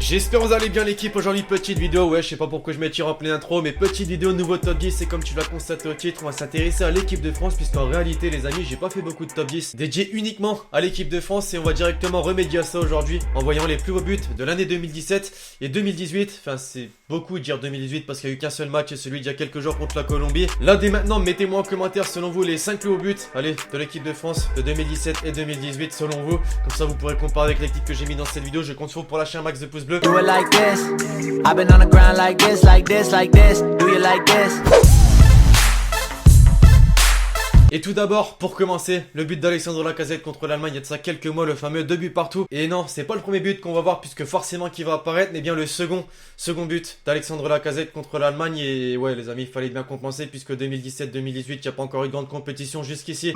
J'espère que vous allez bien l'équipe. Aujourd'hui petite vidéo, ouais je sais pas pourquoi je m'étire en pleine intro, mais petite vidéo nouveau top 10. Et comme tu l'as constaté au titre, on va s'intéresser à l'équipe de France, puisqu'en réalité les amis j'ai pas fait beaucoup de top 10 dédié uniquement à l'équipe de France. Et on va directement remédier à ça aujourd'hui en voyant les plus beaux buts de l'année 2017 et 2018. Enfin c'est beaucoup de dire 2018 parce qu'il n'y a eu qu'un seul match, et celui d'il y a quelques jours contre la Colombie. Là dès maintenant mettez-moi en commentaire selon vous les 5 plus hauts buts, allez, de l'équipe de France de 2017 et 2018 selon vous. Comme ça vous pourrez comparer avec l'équipe que j'ai mis dans cette vidéo. Je compte sur vous pour lâcher un max de pouces bleus. Do it like this. I've been on the ground like this, like this, like this. Do you like this? Et tout d'abord, pour commencer, le but d'Alexandre Lacazette contre l'Allemagne il y a de ça quelques mois, le fameux 2 buts partout. Et non, c'est pas le premier but qu'on va voir puisque forcément qui va apparaître, mais bien le second but d'Alexandre Lacazette contre l'Allemagne. Et ouais les amis, il fallait bien compenser puisque 2017-2018, il n'y a pas encore eu de grande compétition jusqu'ici.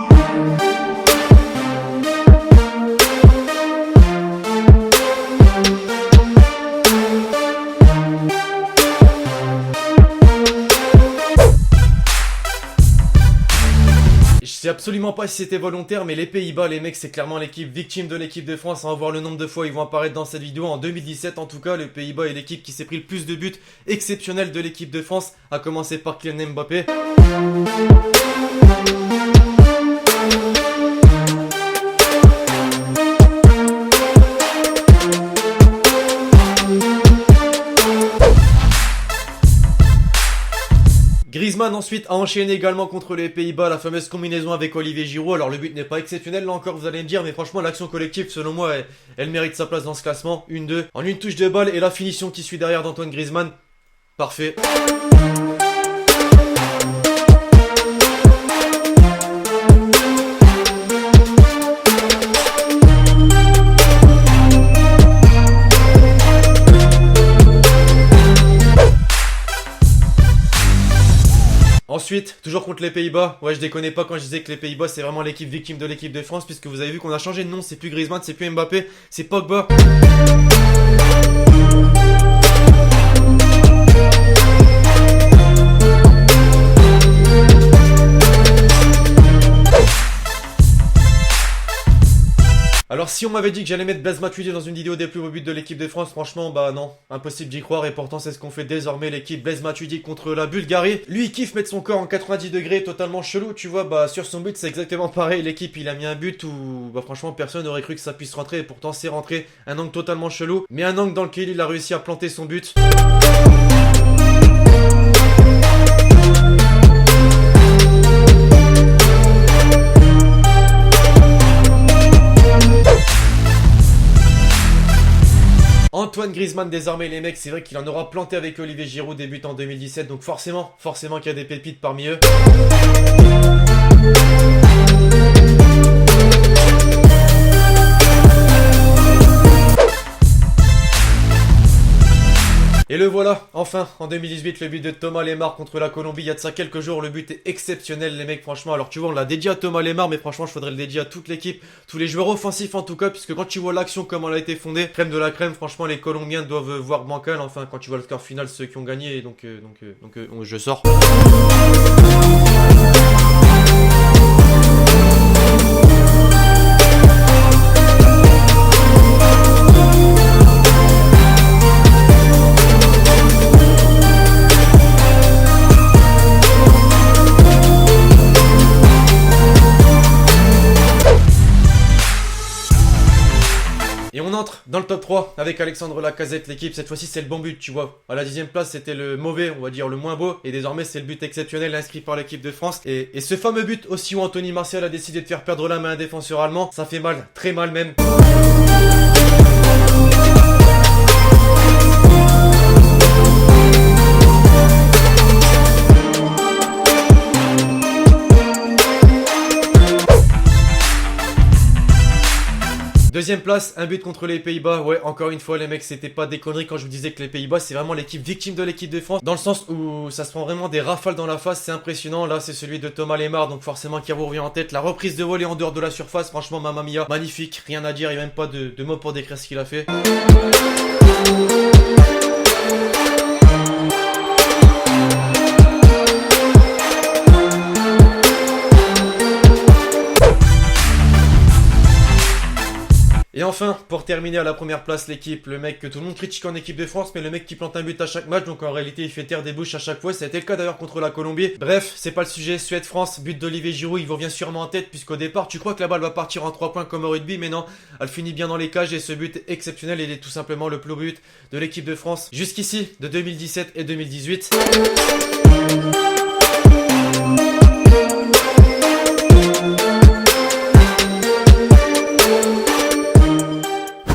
Je sais absolument pas si c'était volontaire, mais les Pays-Bas, les mecs, c'est clairement l'équipe victime de l'équipe de France. On va voir le nombre de fois ils vont apparaître dans cette vidéo. En 2017, en tout cas, les Pays-Bas est l'équipe qui s'est pris le plus de buts exceptionnels de l'équipe de France, à commencer par Kylian Mbappé. Griezmann ensuite a enchaîné également contre les Pays-Bas, la fameuse combinaison avec Olivier Giroud. Alors le but n'est pas exceptionnel là encore vous allez me dire, mais franchement l'action collective selon moi elle mérite sa place dans ce classement. 1-2 en une touche de balle et la finition qui suit derrière d'Antoine Griezmann. Parfait. Ensuite, toujours contre les Pays-Bas, ouais je déconne pas quand je disais que les Pays-Bas c'est vraiment l'équipe victime de l'équipe de France, puisque vous avez vu qu'on a changé de nom, c'est plus Griezmann, c'est plus Mbappé, c'est Pogba. Alors si on m'avait dit que j'allais mettre Blaise Matuidi dans une vidéo des plus beaux buts de l'équipe de France, franchement bah non, impossible d'y croire, et pourtant c'est ce qu'on fait désormais l'équipe. Blaise Matuidi contre la Bulgarie, lui il kiffe mettre son corps en 90 degrés, totalement chelou, tu vois, bah sur son but c'est exactement pareil, l'équipe il a mis un but où bah franchement personne n'aurait cru que ça puisse rentrer, et pourtant c'est rentré, un angle totalement chelou, mais un angle dans lequel il a réussi à planter son but. Antoine Griezmann désormais les mecs, c'est vrai qu'il en aura planté avec Olivier Giroud début en 2017, donc forcément qu'il y a des pépites parmi eux. Et le voilà, enfin, en 2018, le but de Thomas Lemar contre la Colombie. Il y a de ça quelques jours, le but est exceptionnel les mecs, franchement. Alors tu vois, on l'a dédié à Thomas Lemar, mais franchement, je faudrait le dédier à toute l'équipe, tous les joueurs offensifs en tout cas, puisque quand tu vois l'action, comment elle a été fondée, crème de la crème, franchement, les Colombiens doivent voir bancal, enfin, quand tu vois le score final, ceux qui ont gagné, et donc je sors. Et on entre dans le top 3 avec Alexandre Lacazette, l'équipe, cette fois-ci c'est le bon but, tu vois. À la 10e place c'était le mauvais, on va dire le moins beau, et désormais c'est le but exceptionnel inscrit par l'équipe de France. Et ce fameux but aussi où Anthony Martial a décidé de faire perdre la main à un défenseur allemand, ça fait mal, très mal même. Deuxième place, un but contre les Pays-Bas. Ouais, encore une fois les mecs, c'était pas des conneries quand je vous disais que les Pays-Bas c'est vraiment l'équipe victime de l'équipe de France, dans le sens où ça se prend vraiment des rafales dans la face, c'est impressionnant. Là c'est celui de Thomas Lemar, donc forcément qui vous revient en tête. La reprise de volée en dehors de la surface, franchement mamma mia, magnifique, rien à dire, il n'y a même pas de mots pour décrire ce qu'il a fait. Et enfin, pour terminer à la première place, l'équipe, le mec que tout le monde critique en équipe de France, mais le mec qui plante un but à chaque match, donc en réalité il fait taire des bouches à chaque fois, ça a été le cas d'ailleurs contre la Colombie. Bref, c'est pas le sujet, Suède-France, but d'Olivier Giroud, il revient sûrement en tête, puisqu'au départ tu crois que la balle va partir en 3 points comme au rugby, mais non, elle finit bien dans les cages et ce but est exceptionnel, il est tout simplement le plus beau but de l'équipe de France jusqu'ici, de 2017 et 2018.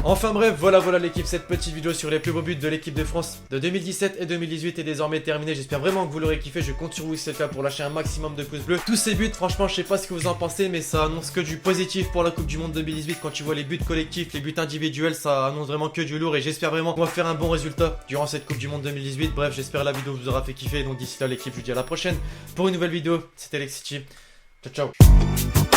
Enfin bref, voilà l'équipe, cette petite vidéo sur les plus beaux buts de l'équipe de France de 2017 et 2018 est désormais terminée. J'espère vraiment que vous l'aurez kiffé, je compte sur vous si c'est le cas pour lâcher un maximum de pouces bleus. Tous ces buts, franchement, je sais pas ce que vous en pensez, mais ça annonce que du positif pour la Coupe du Monde 2018. Quand tu vois les buts collectifs, les buts individuels, ça annonce vraiment que du lourd et j'espère vraiment qu'on va faire un bon résultat durant cette Coupe du Monde 2018. Bref, j'espère la vidéo vous aura fait kiffer, donc d'ici là l'équipe, je vous dis à la prochaine pour une nouvelle vidéo. C'était Lexity, ciao ciao.